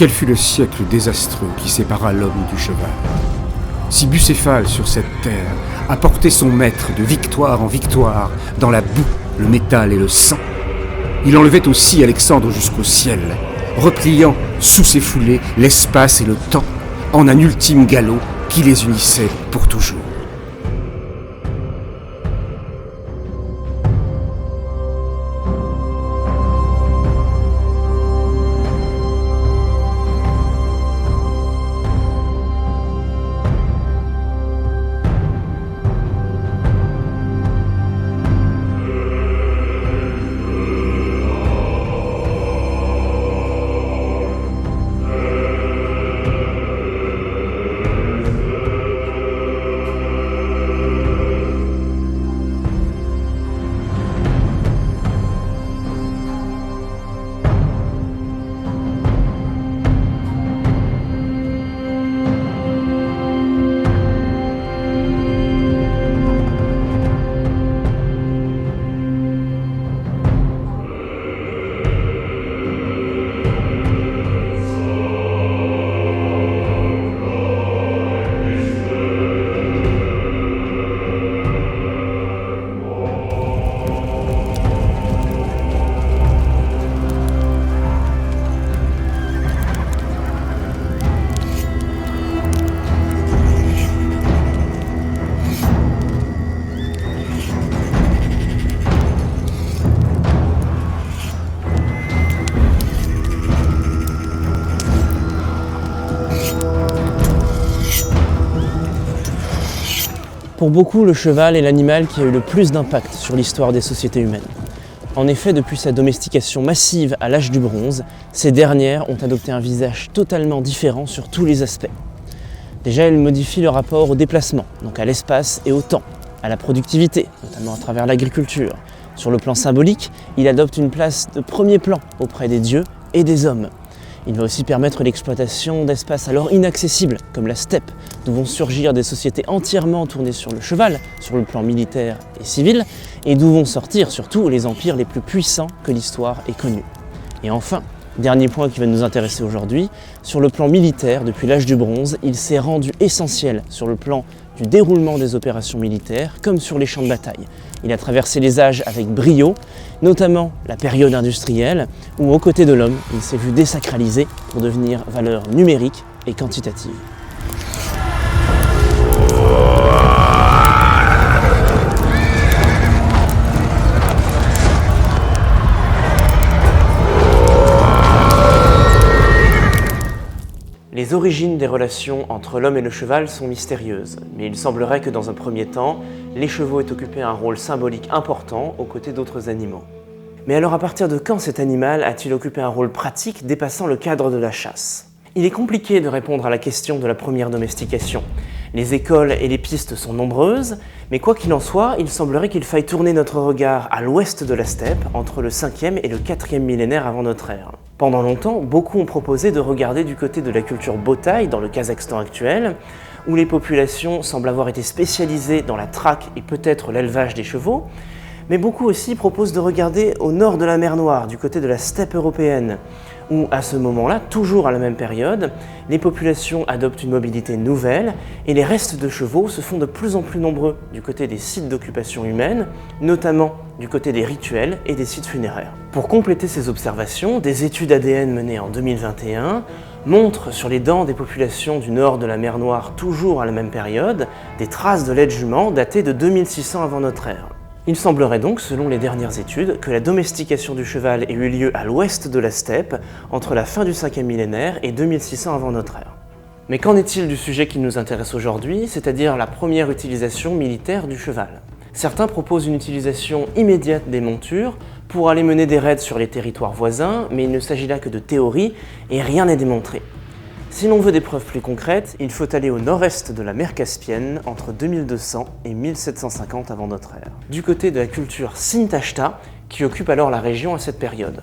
Quel fut le siècle désastreux qui sépara l'homme du cheval? Si Bucéphale, sur cette terre, a porté son maître de victoire en victoire, dans la boue, le métal et le sang, il enlevait aussi Alexandre jusqu'au ciel, repliant sous ses foulées l'espace et le temps, en un ultime galop qui les unissait pour toujours. Pour beaucoup, le cheval est l'animal qui a eu le plus d'impact sur l'histoire des sociétés humaines. En effet, depuis sa domestication massive à l'âge du bronze, ces dernières ont adopté un visage totalement différent sur tous les aspects. Déjà, elles modifient le rapport au déplacement, donc à l'espace et au temps, à la productivité, notamment à travers l'agriculture. Sur le plan symbolique, il adopte une place de premier plan auprès des dieux et des hommes. Il va aussi permettre l'exploitation d'espaces alors inaccessibles, comme la steppe, d'où vont surgir des sociétés entièrement tournées sur le cheval, sur le plan militaire et civil, et d'où vont sortir surtout les empires les plus puissants que l'histoire ait connus. Et enfin, dernier point qui va nous intéresser aujourd'hui, sur le plan militaire, depuis l'âge du bronze, il s'est rendu essentiel sur le plan du déroulement des opérations militaires, comme sur les champs de bataille. Il a traversé les âges avec brio, notamment la période industrielle, où aux côtés de l'homme, il s'est vu désacralisé pour devenir valeur numérique et quantitative. Les origines des relations entre l'homme et le cheval sont mystérieuses, mais il semblerait que dans un premier temps, les chevaux aient occupé un rôle symbolique important aux côtés d'autres animaux. Mais alors à partir de quand cet animal a-t-il occupé un rôle pratique dépassant le cadre de la chasse? Il est compliqué de répondre à la question de la première domestication. Les écoles et les pistes sont nombreuses, mais quoi qu'il en soit, il semblerait qu'il faille tourner notre regard à l'ouest de la steppe, entre le 5e et le 4e millénaire avant notre ère. Pendant longtemps, beaucoup ont proposé de regarder du côté de la culture Botaï, dans le Kazakhstan actuel, où les populations semblent avoir été spécialisées dans la traque et peut-être l'élevage des chevaux, mais beaucoup aussi proposent de regarder au nord de la mer Noire, du côté de la steppe européenne, où à ce moment-là, toujours à la même période, les populations adoptent une mobilité nouvelle et les restes de chevaux se font de plus en plus nombreux du côté des sites d'occupation humaine, notamment du côté des rituels et des sites funéraires. Pour compléter ces observations, des études ADN menées en 2021 montrent sur les dents des populations du nord de la mer Noire, toujours à la même période, des traces de lait de jument datées de 2600 avant notre ère. Il semblerait donc, selon les dernières études, que la domestication du cheval ait eu lieu à l'ouest de la steppe, entre la fin du 5e millénaire et 2600 avant notre ère. Mais qu'en est-il du sujet qui nous intéresse aujourd'hui, c'est-à-dire la première utilisation militaire du cheval? Certains proposent une utilisation immédiate des montures pour aller mener des raids sur les territoires voisins, mais il ne s'agit là que de théorie et rien n'est démontré. Si l'on veut des preuves plus concrètes, il faut aller au nord-est de la mer Caspienne, entre 2200 et 1750 avant notre ère, du côté de la culture Sintashta, qui occupe alors la région à cette période.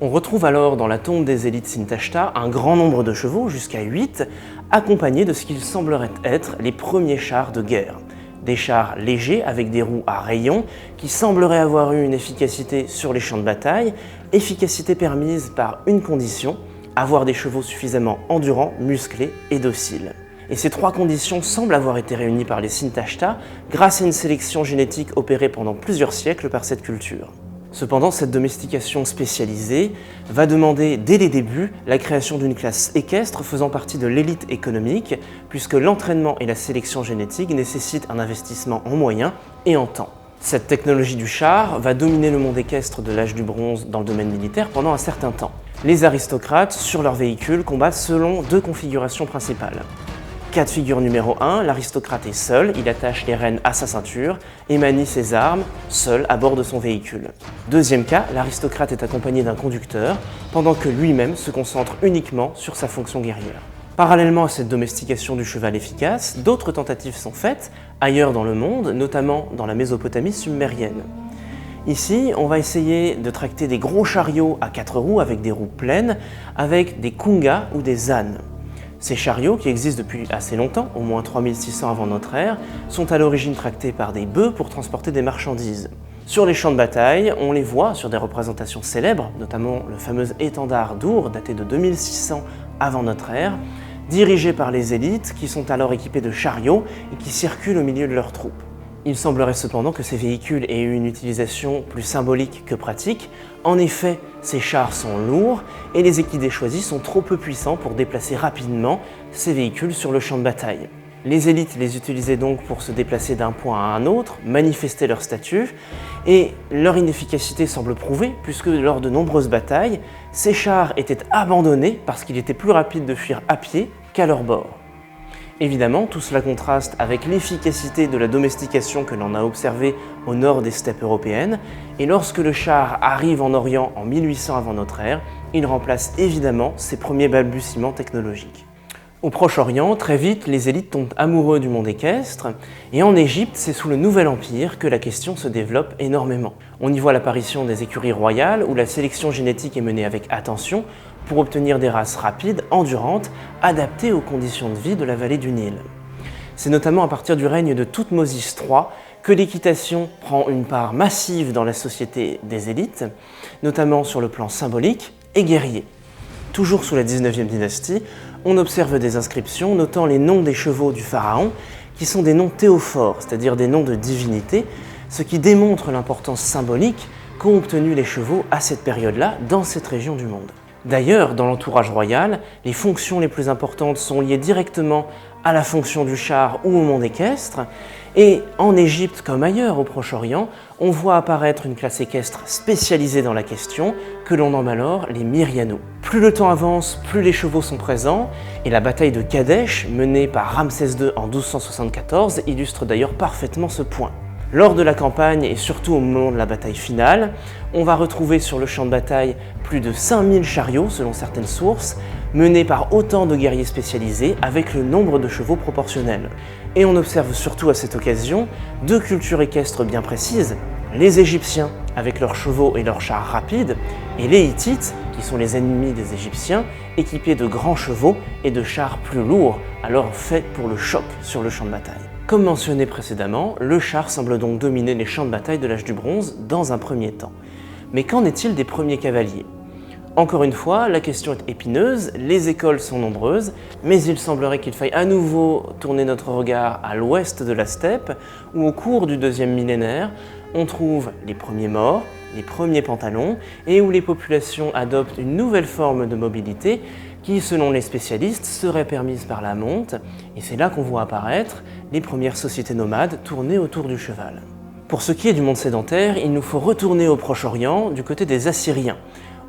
On retrouve alors dans la tombe des élites Sintashta un grand nombre de chevaux, jusqu'à 8, accompagnés de ce qu'il semblerait être les premiers chars de guerre. Des chars légers avec des roues à rayons qui sembleraient avoir eu une efficacité sur les champs de bataille, efficacité permise par une condition, avoir des chevaux suffisamment endurants, musclés et dociles. Et ces trois conditions semblent avoir été réunies par les Sintashta grâce à une sélection génétique opérée pendant plusieurs siècles par cette culture. Cependant, cette domestication spécialisée va demander dès les débuts la création d'une classe équestre faisant partie de l'élite économique, puisque l'entraînement et la sélection génétique nécessitent un investissement en moyens et en temps. Cette technologie du char va dominer le monde équestre de l'âge du bronze dans le domaine militaire pendant un certain temps. Les aristocrates, sur leurs véhicules, combattent selon deux configurations principales. Cas de figure numéro 1, l'aristocrate est seul, il attache les rênes à sa ceinture et manie ses armes, seul, à bord de son véhicule. Deuxième cas, l'aristocrate est accompagné d'un conducteur, pendant que lui-même se concentre uniquement sur sa fonction guerrière. Parallèlement à cette domestication du cheval efficace, d'autres tentatives sont faites ailleurs dans le monde, notamment dans la Mésopotamie sumérienne. Ici, on va essayer de tracter des gros chariots à 4 roues avec des roues pleines, avec des kungas ou des ânes. Ces chariots, qui existent depuis assez longtemps, au moins 3600 avant notre ère, sont à l'origine tractés par des bœufs pour transporter des marchandises. Sur les champs de bataille, on les voit sur des représentations célèbres, notamment le fameux étendard d'Our, daté de 2600 avant notre ère, dirigé par les élites qui sont alors équipés de chariots et qui circulent au milieu de leurs troupes. Il semblerait cependant que ces véhicules aient eu une utilisation plus symbolique que pratique. En effet, ces chars sont lourds et les équidés choisis sont trop peu puissants pour déplacer rapidement ces véhicules sur le champ de bataille. Les élites les utilisaient donc pour se déplacer d'un point à un autre, manifester leur statut, et leur inefficacité semble prouvée puisque lors de nombreuses batailles, ces chars étaient abandonnés parce qu'il était plus rapide de fuir à pied qu'à leur bord. Évidemment, tout cela contraste avec l'efficacité de la domestication que l'on a observée au nord des steppes européennes, et lorsque le char arrive en Orient en 1800 avant notre ère, il remplace évidemment ses premiers balbutiements technologiques. Au Proche-Orient, très vite, les élites tombent amoureux du monde équestre, et en Égypte, c'est sous le Nouvel Empire que la question se développe énormément. On y voit l'apparition des écuries royales où la sélection génétique est menée avec attention pour obtenir des races rapides, endurantes, adaptées aux conditions de vie de la vallée du Nil. C'est notamment à partir du règne de Thoutmôsis III que l'équitation prend une part massive dans la société des élites, notamment sur le plan symbolique et guerrier. Toujours sous la 19e dynastie, on observe des inscriptions notant les noms des chevaux du pharaon, qui sont des noms théophores, c'est-à-dire des noms de divinités, ce qui démontre l'importance symbolique qu'ont obtenu les chevaux à cette période-là dans cette région du monde. D'ailleurs, dans l'entourage royal, les fonctions les plus importantes sont liées directement à la fonction du char ou au monde équestre, et en Égypte comme ailleurs au Proche-Orient, on voit apparaître une classe équestre spécialisée dans la question, que l'on nomme alors les Myrianou. Plus le temps avance, plus les chevaux sont présents, et la bataille de Kadesh, menée par Ramsès II en 1274, illustre d'ailleurs parfaitement ce point. Lors de la campagne et surtout au moment de la bataille finale, on va retrouver sur le champ de bataille plus de 5000 chariots selon certaines sources, menés par autant de guerriers spécialisés avec le nombre de chevaux proportionnel. Et on observe surtout à cette occasion deux cultures équestres bien précises, les Égyptiens avec leurs chevaux et leurs chars rapides, et les Hittites, qui sont les ennemis des Égyptiens, équipés de grands chevaux et de chars plus lourds, alors faits pour le choc sur le champ de bataille. Comme mentionné précédemment, le char semble donc dominer les champs de bataille de l'âge du bronze dans un premier temps. Mais qu'en est-il des premiers cavaliers ? Encore une fois, la question est épineuse, les écoles sont nombreuses, mais il semblerait qu'il faille à nouveau tourner notre regard à l'ouest de la steppe, où au cours du 2e millénaire, on trouve les premiers morts, les premiers pantalons, et où les populations adoptent une nouvelle forme de mobilité qui, selon les spécialistes, serait permise par la monte, et c'est là qu'on voit apparaître les premières sociétés nomades tournées autour du cheval. Pour ce qui est du monde sédentaire, il nous faut retourner au Proche-Orient, du côté des Assyriens,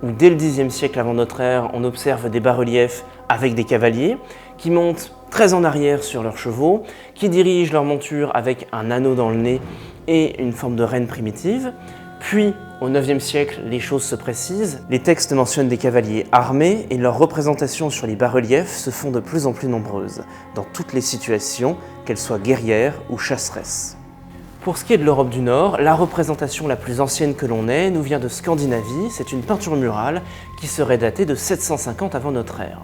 où dès le Xe siècle avant notre ère, on observe des bas-reliefs avec des cavaliers qui montent très en arrière sur leurs chevaux, qui dirigent leur monture avec un anneau dans le nez et une forme de rêne primitive. Puis, au IXe siècle, les choses se précisent, les textes mentionnent des cavaliers armés et leurs représentations sur les bas-reliefs se font de plus en plus nombreuses, dans toutes les situations, qu'elles soient guerrières ou chasseresses. Pour ce qui est de l'Europe du Nord, la représentation la plus ancienne que l'on ait nous vient de Scandinavie, c'est une peinture murale qui serait datée de 750 avant notre ère.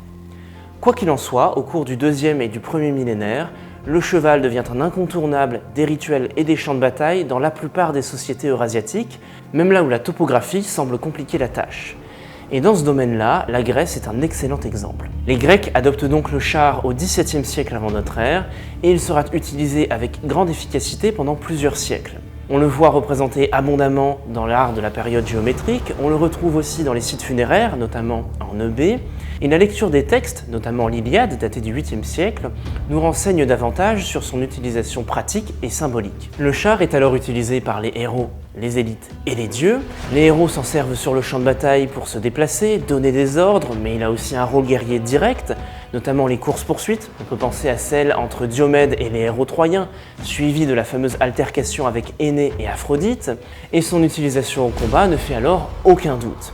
Quoi qu'il en soit, au cours du 2e et du 1er millénaire, le cheval devient un incontournable des rituels et des champs de bataille dans la plupart des sociétés eurasiatiques, même là où la topographie semble compliquer la tâche. Et dans ce domaine-là, la Grèce est un excellent exemple. Les Grecs adoptent donc le char au XVIIe siècle avant notre ère, et il sera utilisé avec grande efficacité pendant plusieurs siècles. On le voit représenté abondamment dans l'art de la période géométrique, on le retrouve aussi dans les sites funéraires, notamment en Eubée, et la lecture des textes, notamment l'Iliade, datée du 8e siècle, nous renseigne davantage sur son utilisation pratique et symbolique. Le char est alors utilisé par les héros, les élites et les dieux. Les héros s'en servent sur le champ de bataille pour se déplacer, donner des ordres, mais il a aussi un rôle guerrier direct, notamment les courses-poursuites. On peut penser à celle entre Diomède et les héros troyens, suivie de la fameuse altercation avec Énée et Aphrodite, et son utilisation au combat ne fait alors aucun doute.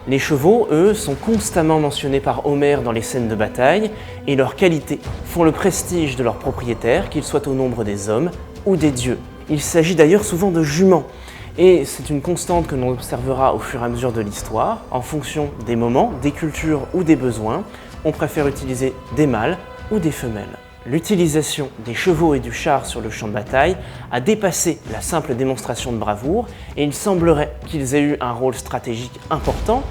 Les chevaux, eux, sont constamment mentionnés par Homère dans les scènes de bataille, et leurs qualités font le prestige de leurs propriétaires, qu'ils soient au nombre des hommes ou des dieux. Il s'agit d'ailleurs souvent de juments, et c'est une constante que l'on observera au fur et à mesure de l'histoire. En fonction des moments, des cultures ou des besoins, on préfère utiliser des mâles ou des femelles. L'utilisation des chevaux et du char sur le champ de bataille a dépassé la simple démonstration de bravoure, et il semblerait qu'ils aient eu un rôle stratégique important.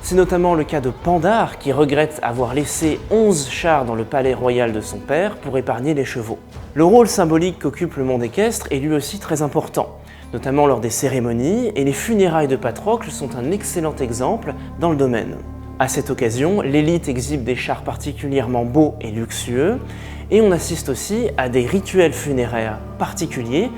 C'est notamment le cas de Pandare qui regrette avoir laissé 11 chars dans le palais royal de son père pour épargner les chevaux. Le rôle symbolique qu'occupe le monde équestre est lui aussi très important, notamment lors des cérémonies, et les funérailles de Patrocle sont un excellent exemple dans le domaine. À cette occasion, l'élite exhibe des chars particulièrement beaux et luxueux, et on assiste aussi à des rituels funéraires particuliers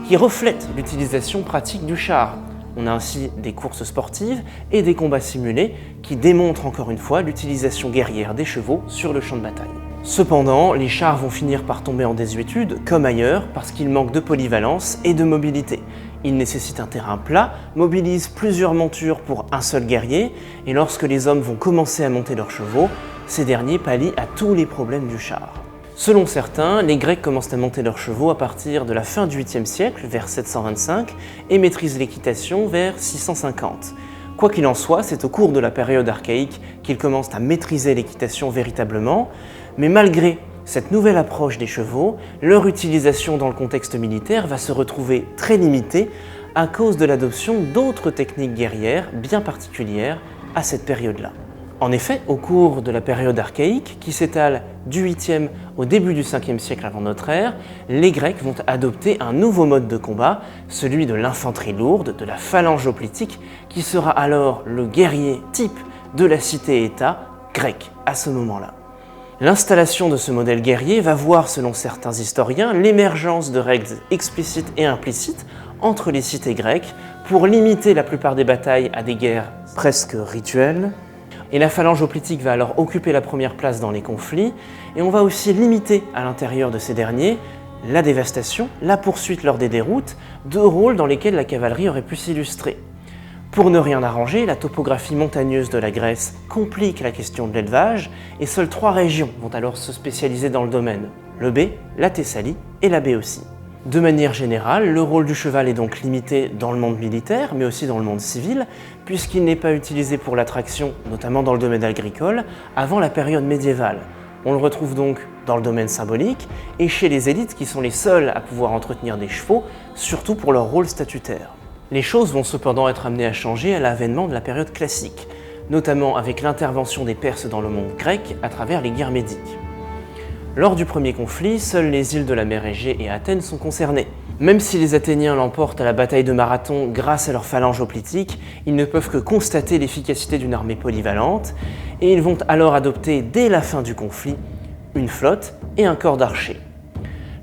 qui reflètent l'utilisation pratique du char. On a ainsi des courses sportives et des combats simulés qui démontrent encore une fois l'utilisation guerrière des chevaux sur le champ de bataille. Cependant, les chars vont finir par tomber en désuétude, comme ailleurs, parce qu'ils manquent de polyvalence et de mobilité. Ils nécessitent un terrain plat, mobilisent plusieurs montures pour un seul guerrier, et lorsque les hommes vont commencer à monter leurs chevaux, ces derniers pallient à tous les problèmes du char. Selon certains, les Grecs commencent à monter leurs chevaux à partir de la fin du 8e siècle, vers 725, et maîtrisent l'équitation vers 650. Quoi qu'il en soit, c'est au cours de la période archaïque qu'ils commencent à maîtriser l'équitation véritablement, mais malgré cette nouvelle approche des chevaux, leur utilisation dans le contexte militaire va se retrouver très limitée à cause de l'adoption d'autres techniques guerrières bien particulières à cette période-là. En effet, au cours de la période archaïque, qui s'étale du 8e au début du 5e siècle avant notre ère, les Grecs vont adopter un nouveau mode de combat, celui de l'infanterie lourde, de la phalange hoplitique, qui sera alors le guerrier type de la cité-État grecque à ce moment-là. L'installation de ce modèle guerrier va voir, selon certains historiens, l'émergence de règles explicites et implicites entre les cités grecques pour limiter la plupart des batailles à des guerres presque rituelles. Et la phalange hoplitique va alors occuper la première place dans les conflits, et on va aussi limiter à l'intérieur de ces derniers la dévastation, la poursuite lors des déroutes, deux rôles dans lesquels la cavalerie aurait pu s'illustrer. Pour ne rien arranger, la topographie montagneuse de la Grèce complique la question de l'élevage, et seules 3 régions vont alors se spécialiser dans le domaine, l'Eubée, la Thessalie et la Béotie. De manière générale, le rôle du cheval est donc limité dans le monde militaire, mais aussi dans le monde civil, puisqu'il n'est pas utilisé pour l'attraction, notamment dans le domaine agricole, avant la période médiévale. On le retrouve donc dans le domaine symbolique et chez les élites qui sont les seules à pouvoir entretenir des chevaux, surtout pour leur rôle statutaire. Les choses vont cependant être amenées à changer à l'avènement de la période classique, notamment avec l'intervention des Perses dans le monde grec à travers les guerres médiques. Lors du premier conflit, seules les îles de la mer Égée et Athènes sont concernées. Même si les Athéniens l'emportent à la bataille de Marathon grâce à leur phalange hoplitique, ils ne peuvent que constater l'efficacité d'une armée polyvalente, et ils vont alors adopter dès la fin du conflit une flotte et un corps d'archers.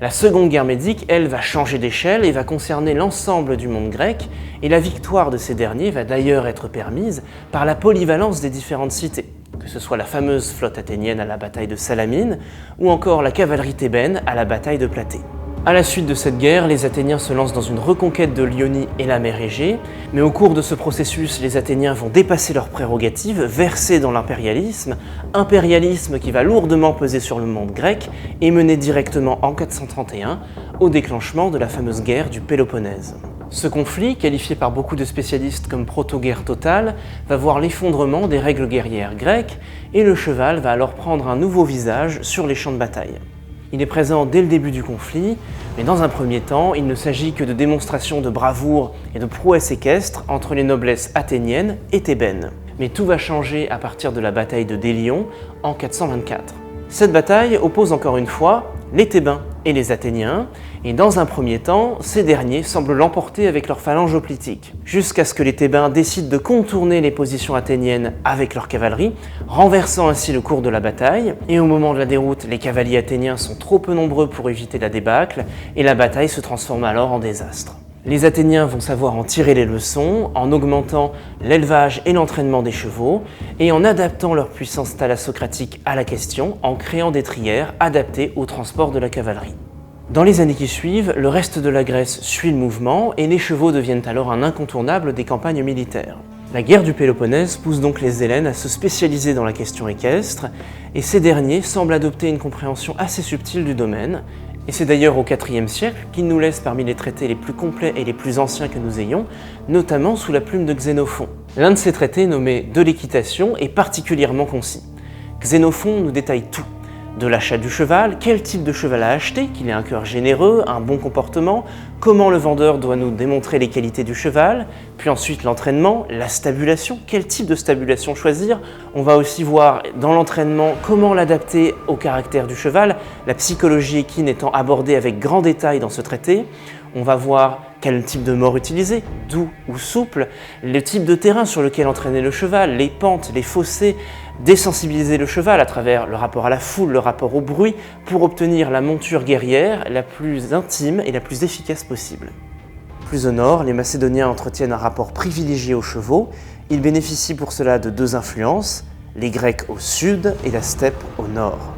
La seconde guerre médique, elle, va changer d'échelle et va concerner l'ensemble du monde grec, et la victoire de ces derniers va d'ailleurs être permise par la polyvalence des différentes cités, que ce soit la fameuse flotte athénienne à la bataille de Salamine, ou encore la cavalerie thébaine à la bataille de Platée. À la suite de cette guerre, les Athéniens se lancent dans une reconquête de l'Ionie et la mer Égée, mais au cours de ce processus, les Athéniens vont dépasser leurs prérogatives, verser dans l'impérialisme, impérialisme qui va lourdement peser sur le monde grec et mener directement en 431 au déclenchement de la fameuse guerre du Péloponnèse. Ce conflit, qualifié par beaucoup de spécialistes comme proto-guerre totale, va voir l'effondrement des règles guerrières grecques, et le cheval va alors prendre un nouveau visage sur les champs de bataille. Il est présent dès le début du conflit, mais dans un premier temps, il ne s'agit que de démonstrations de bravoure et de prouesse équestre entre les noblesses athéniennes et thébaines. Mais tout va changer à partir de la bataille de Délion en 424. Cette bataille oppose encore une fois les Thébains et les Athéniens, et dans un premier temps, ces derniers semblent l'emporter avec leur phalange hoplitique, jusqu'à ce que les Thébains décident de contourner les positions athéniennes avec leur cavalerie, renversant ainsi le cours de la bataille, et au moment de la déroute, les cavaliers athéniens sont trop peu nombreux pour éviter la débâcle, et la bataille se transforme alors en désastre. Les Athéniens vont savoir en tirer les leçons en augmentant l'élevage et l'entraînement des chevaux et en adaptant leur puissance thalassocratique à la question en créant des trières adaptées au transport de la cavalerie. Dans les années qui suivent, le reste de la Grèce suit le mouvement et les chevaux deviennent alors un incontournable des campagnes militaires. La guerre du Péloponnèse pousse donc les Hellènes à se spécialiser dans la question équestre et ces derniers semblent adopter une compréhension assez subtile du domaine. Et c'est d'ailleurs au IVe siècle qu'il nous laisse parmi les traités les plus complets et les plus anciens que nous ayons, notamment sous la plume de Xénophon. L'un de ces traités, nommé De l'équitation, est particulièrement concis. Xénophon nous détaille tout. De l'achat du cheval, quel type de cheval à acheter, qu'il ait un cœur généreux, un bon comportement, comment le vendeur doit nous démontrer les qualités du cheval, puis ensuite l'entraînement, la stabulation, quel type de stabulation choisir. On va aussi voir dans l'entraînement comment l'adapter au caractère du cheval, la psychologie équine étant abordée avec grand détail dans ce traité. On va voir quel type de mors utiliser, doux ou souple, le type de terrain sur lequel entraîner le cheval, les pentes, les fossés, désensibiliser le cheval à travers le rapport à la foule, le rapport au bruit, pour obtenir la monture guerrière la plus intime et la plus efficace possible. Plus au nord, les Macédoniens entretiennent un rapport privilégié aux chevaux. Ils bénéficient pour cela de deux influences, les Grecs au sud et la steppe au nord.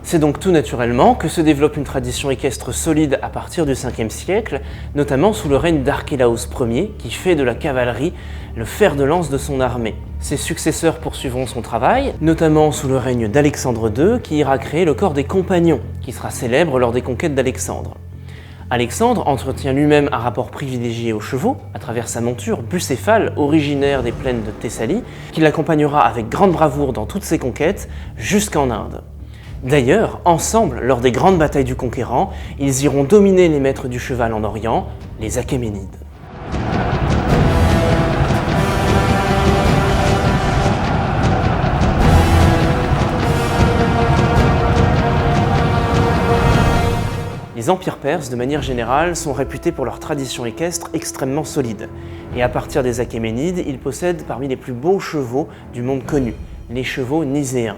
C'est donc tout naturellement que se développe une tradition équestre solide à partir du 5e siècle, notamment sous le règne d'Archélaos Ier, qui fait de la cavalerie le fer de lance de son armée. Ses successeurs poursuivront son travail, notamment sous le règne d'Alexandre II, qui ira créer le corps des compagnons, qui sera célèbre lors des conquêtes d'Alexandre. Alexandre entretient lui-même un rapport privilégié aux chevaux, à travers sa monture Bucéphale, originaire des plaines de Thessalie, qui l'accompagnera avec grande bravoure dans toutes ses conquêtes, jusqu'en Inde. D'ailleurs, ensemble, lors des grandes batailles du conquérant, ils iront dominer les maîtres du cheval en Orient, les Achéménides. Les empires perses, de manière générale, sont réputés pour leur tradition équestre extrêmement solide. Et à partir des Achéménides, ils possèdent parmi les plus beaux chevaux du monde connu, les chevaux niséens.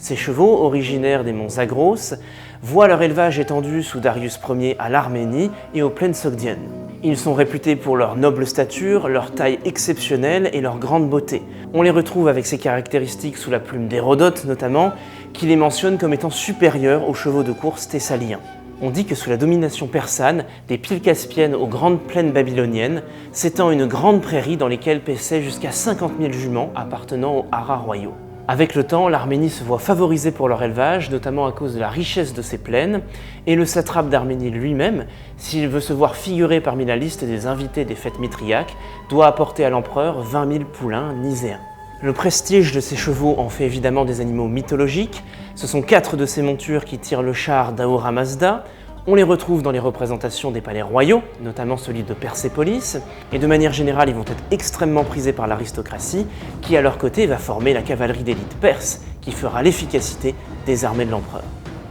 Ces chevaux, originaires des monts Zagros, voient leur élevage étendu sous Darius Ier à l'Arménie et aux plaines sogdiennes. Ils sont réputés pour leur noble stature, leur taille exceptionnelle et leur grande beauté. On les retrouve avec ces caractéristiques sous la plume d'Hérodote notamment, qui les mentionne comme étant supérieurs aux chevaux de course thessaliens. On dit que sous la domination persane, des piles caspiennes aux grandes plaines babyloniennes, s'étend une grande prairie dans lesquelles paissaient jusqu'à 50 000 juments appartenant aux haras royaux. Avec le temps, l'Arménie se voit favorisée pour leur élevage, notamment à cause de la richesse de ses plaines, et le satrape d'Arménie lui-même, s'il veut se voir figurer parmi la liste des invités des fêtes mithriaques, doit apporter à l'empereur 20 000 poulains niséens. Le prestige de ces chevaux en fait évidemment des animaux mythologiques. Ce sont 4 de ces montures qui tirent le char d'Ahura Mazda. On les retrouve dans les représentations des palais royaux, notamment celui de Persépolis, et de manière générale, ils vont être extrêmement prisés par l'aristocratie, qui à leur côté va former la cavalerie d'élite perse, qui fera l'efficacité des armées de l'empereur.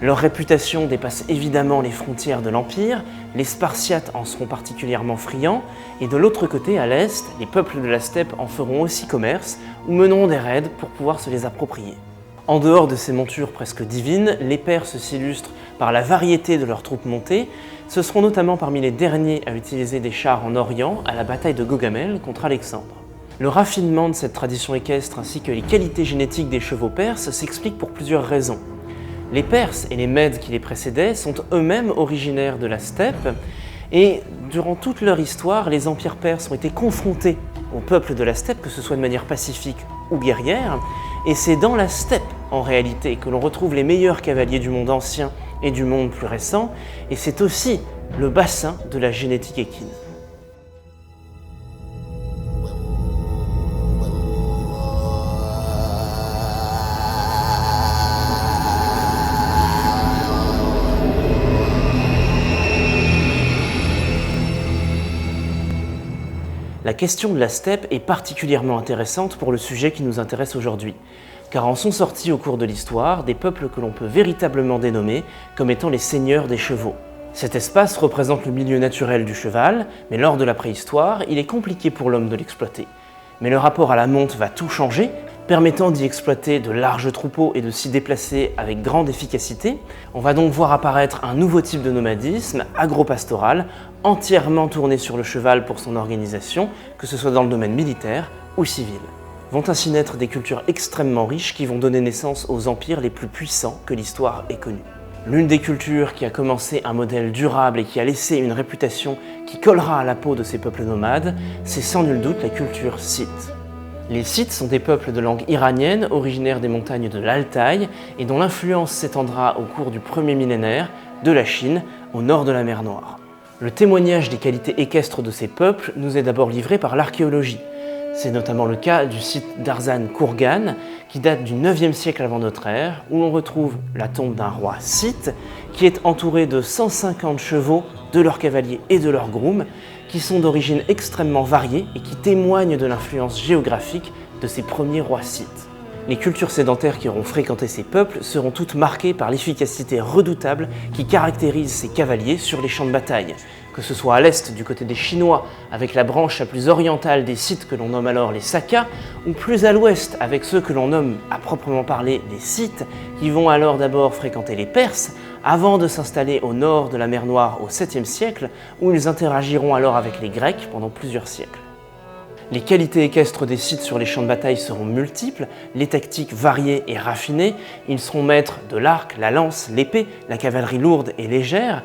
Leur réputation dépasse évidemment les frontières de l'Empire, les Spartiates en seront particulièrement friands, et de l'autre côté, à l'est, les peuples de la steppe en feront aussi commerce, ou mèneront des raids pour pouvoir se les approprier. En dehors de ces montures presque divines, les Perses s'illustrent par la variété de leurs troupes montées. Ce seront notamment parmi les derniers à utiliser des chars en Orient à la bataille de Gaugamel contre Alexandre. Le raffinement de cette tradition équestre ainsi que les qualités génétiques des chevaux perses s'expliquent pour plusieurs raisons. Les Perses et les Mèdes qui les précédaient sont eux-mêmes originaires de la steppe et durant toute leur histoire, les empires perses ont été confrontés aux peuples de la steppe, que ce soit de manière pacifique ou guerrière, et c'est dans la steppe en réalité que l'on retrouve les meilleurs cavaliers du monde ancien et du monde plus récent, et c'est aussi le bassin de la génétique équine. La question de la steppe est particulièrement intéressante pour le sujet qui nous intéresse aujourd'hui, car en sont sortis au cours de l'histoire des peuples que l'on peut véritablement dénommer comme étant les seigneurs des chevaux. Cet espace représente le milieu naturel du cheval, mais lors de la préhistoire, il est compliqué pour l'homme de l'exploiter. Mais le rapport à la monte va tout changer, permettant d'y exploiter de larges troupeaux et de s'y déplacer avec grande efficacité. On va donc voir apparaître un nouveau type de nomadisme, agropastoral, entièrement tourné sur le cheval pour son organisation, que ce soit dans le domaine militaire ou civil. Vont ainsi naître des cultures extrêmement riches qui vont donner naissance aux empires les plus puissants que l'histoire ait connus. L'une des cultures qui a commencé un modèle durable et qui a laissé une réputation qui collera à la peau de ces peuples nomades, c'est sans nul doute la culture scythe. Les Scythes sont des peuples de langue iranienne, originaires des montagnes de l'Altaï et dont l'influence s'étendra au cours du premier millénaire de la Chine, au nord de la mer Noire. Le témoignage des qualités équestres de ces peuples nous est d'abord livré par l'archéologie. C'est notamment le cas du site d'Arzan-Kourgan, qui date du 9e siècle avant notre ère, où l'on retrouve la tombe d'un roi scythe, qui est entouré de 150 chevaux, de leurs cavaliers et de leurs grooms, qui sont d'origine extrêmement variée et qui témoignent de l'influence géographique de ces premiers rois scythes. Les cultures sédentaires qui auront fréquenté ces peuples seront toutes marquées par l'efficacité redoutable qui caractérise ces cavaliers sur les champs de bataille, que ce soit à l'est du côté des Chinois avec la branche la plus orientale des Scythes que l'on nomme alors les Sakas, ou plus à l'ouest avec ceux que l'on nomme à proprement parler les Scythes, qui vont alors d'abord fréquenter les Perses, avant de s'installer au nord de la mer Noire au 7e siècle, où ils interagiront alors avec les Grecs pendant plusieurs siècles. Les qualités équestres des Scythes sur les champs de bataille seront multiples, les tactiques variées et raffinées, ils seront maîtres de l'arc, la lance, l'épée, la cavalerie lourde et légère,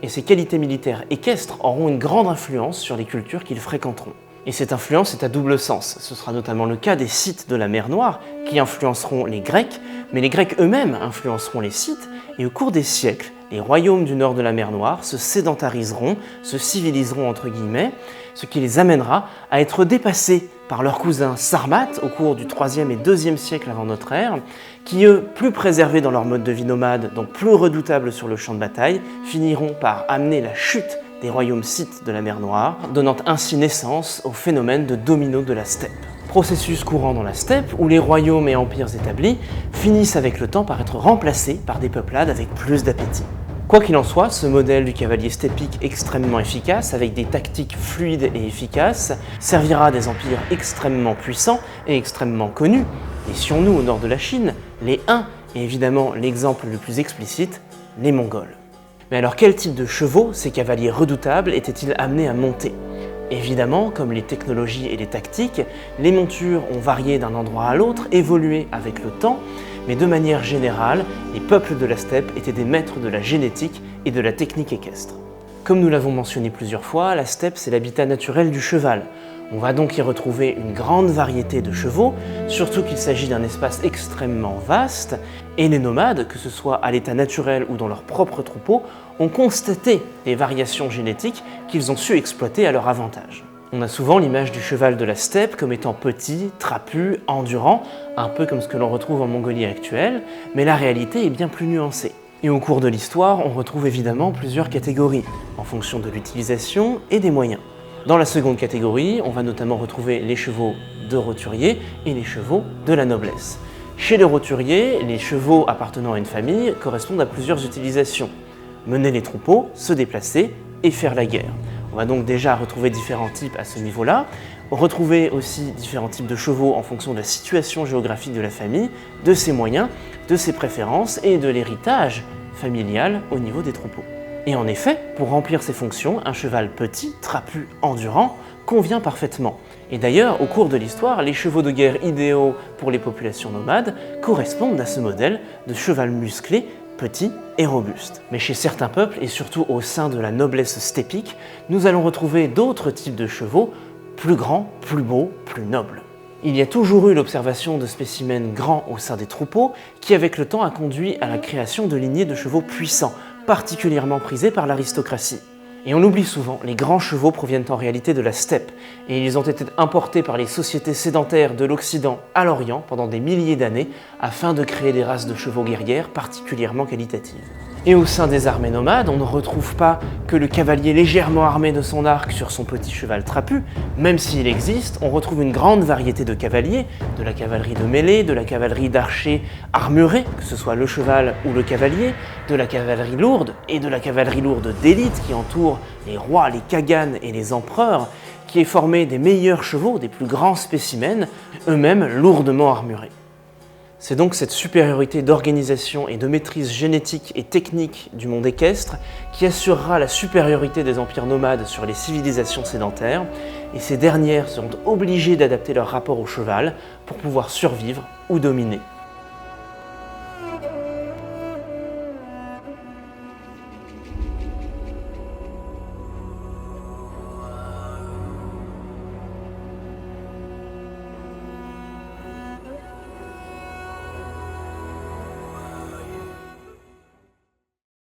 et ces qualités militaires équestres auront une grande influence sur les cultures qu'ils fréquenteront. Et cette influence est à double sens. Ce sera notamment le cas des Scythes de la mer Noire, qui influenceront les Grecs, mais les Grecs eux-mêmes influenceront les Scythes, et au cours des siècles, les royaumes du nord de la mer Noire se sédentariseront, se civiliseront entre guillemets, ce qui les amènera à être dépassés par leurs cousins sarmates au cours du 3e et 2e siècle avant notre ère, qui eux, plus préservés dans leur mode de vie nomade, donc plus redoutables sur le champ de bataille, finiront par amener la chute des royaumes scythes de la mer Noire, donnant ainsi naissance au phénomène de domino de la steppe. Processus courant dans la steppe où les royaumes et empires établis finissent avec le temps par être remplacés par des peuplades avec plus d'appétit. Quoi qu'il en soit, ce modèle du cavalier steppique extrêmement efficace, avec des tactiques fluides et efficaces, servira à des empires extrêmement puissants et extrêmement connus. Laissions-nous au nord de la Chine, les Huns, et évidemment l'exemple le plus explicite, les Mongols. Mais alors quel type de chevaux ces cavaliers redoutables étaient-ils amenés à monter ? Évidemment, comme les technologies et les tactiques, les montures ont varié d'un endroit à l'autre, évolué avec le temps, mais de manière générale, les peuples de la steppe étaient des maîtres de la génétique et de la technique équestre. Comme nous l'avons mentionné plusieurs fois, la steppe c'est l'habitat naturel du cheval. On va donc y retrouver une grande variété de chevaux, surtout qu'il s'agit d'un espace extrêmement vaste, et les nomades, que ce soit à l'état naturel ou dans leur propre troupeau, ont constaté des variations génétiques qu'ils ont su exploiter à leur avantage. On a souvent l'image du cheval de la steppe comme étant petit, trapu, endurant, un peu comme ce que l'on retrouve en Mongolie actuelle, mais la réalité est bien plus nuancée. Et au cours de l'histoire, on retrouve évidemment plusieurs catégories, en fonction de l'utilisation et des moyens. Dans la seconde catégorie, on va notamment retrouver les chevaux de roturiers et les chevaux de la noblesse. Chez les roturiers, les chevaux appartenant à une famille correspondent à plusieurs utilisations. Mener les troupeaux, se déplacer et faire la guerre. On va donc déjà retrouver différents types à ce niveau-là, retrouver aussi différents types de chevaux en fonction de la situation géographique de la famille, de ses moyens, de ses préférences et de l'héritage familial au niveau des troupeaux. Et en effet, pour remplir ces fonctions, un cheval petit, trapu, endurant, convient parfaitement. Et d'ailleurs, au cours de l'histoire, les chevaux de guerre idéaux pour les populations nomades correspondent à ce modèle de cheval musclé, petit et robuste. Mais chez certains peuples, et surtout au sein de la noblesse steppique, nous allons retrouver d'autres types de chevaux, plus grands, plus beaux, plus nobles. Il y a toujours eu l'observation de spécimens grands au sein des troupeaux, qui avec le temps a conduit à la création de lignées de chevaux puissants, particulièrement prisés par l'aristocratie. Et on l'oublie souvent, les grands chevaux proviennent en réalité de la steppe, et ils ont été importés par les sociétés sédentaires de l'Occident à l'Orient pendant des milliers d'années, afin de créer des races de chevaux guerrières particulièrement qualitatives. Et au sein des armées nomades, on ne retrouve pas que le cavalier légèrement armé de son arc sur son petit cheval trapu. Même s'il existe, on retrouve une grande variété de cavaliers, de la cavalerie de mêlée, de la cavalerie d'archers armurés, que ce soit le cheval ou le cavalier, de la cavalerie lourde et de la cavalerie lourde d'élite qui entoure les rois, les khagan et les empereurs, qui est formée des meilleurs chevaux, des plus grands spécimens, eux-mêmes lourdement armurés. C'est donc cette supériorité d'organisation et de maîtrise génétique et technique du monde équestre qui assurera la supériorité des empires nomades sur les civilisations sédentaires, et ces dernières seront obligées d'adapter leur rapport au cheval pour pouvoir survivre ou dominer.